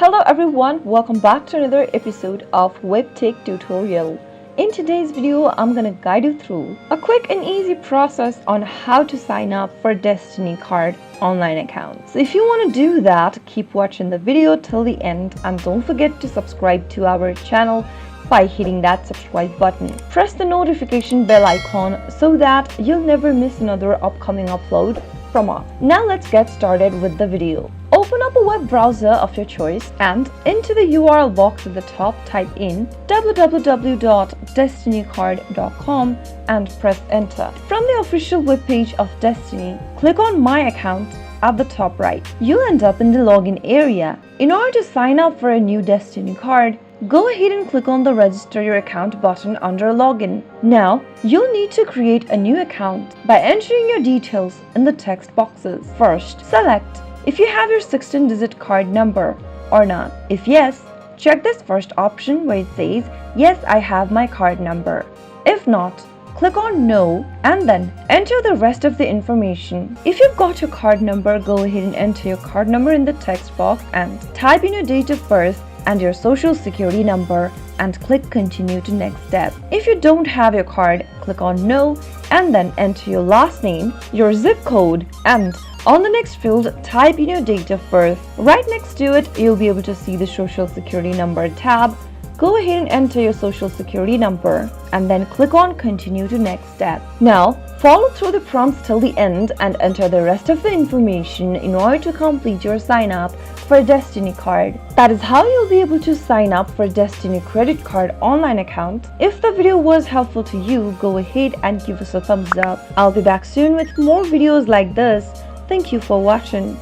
Hello everyone, welcome back to another episode of Webtech Tutorial. In today's video, I'm gonna guide you through a quick and easy process on how to sign up for Destiny Card online account. So if you want to do that, keep watching the video till the end and don't forget to subscribe to our channel by hitting that subscribe button. Press the notification bell icon so that you'll never miss another upcoming upload from us. Now let's get started with the video. Open up a web browser of your choice and into the URL box at the top type in www.destinycard.com and press enter. From the official webpage of Destiny, click on My Account at the top right. You'll end up in the login area. In order to sign up for a new Destiny card, go ahead and click on the Register Your Account button under Login. Now, you'll need to create a new account by entering your details in the text boxes. First, select if you have your 16-digit card number or not. If yes, check this first option where it says, yes, I have my card number. If not, click on No and then enter the rest of the information. If you've got your card number, go ahead and enter your card number in the text box and type in your date of birth and your social security number and click continue to next step. If you don't have your card, click on No and then enter your last name, your zip code, and on the next field, type in your date of birth. Right next to it, you'll be able to see the social security number tab. Go ahead and enter your social security number and then click on continue to next step. Now, follow through the prompts till the end and enter the rest of the information in order to complete your sign up for a Destiny card. That is how you'll be able to sign up for a Destiny credit card online account. If the video was helpful to you, go ahead and give us a thumbs up. I'll be back soon with more videos like this. Thank you for watching.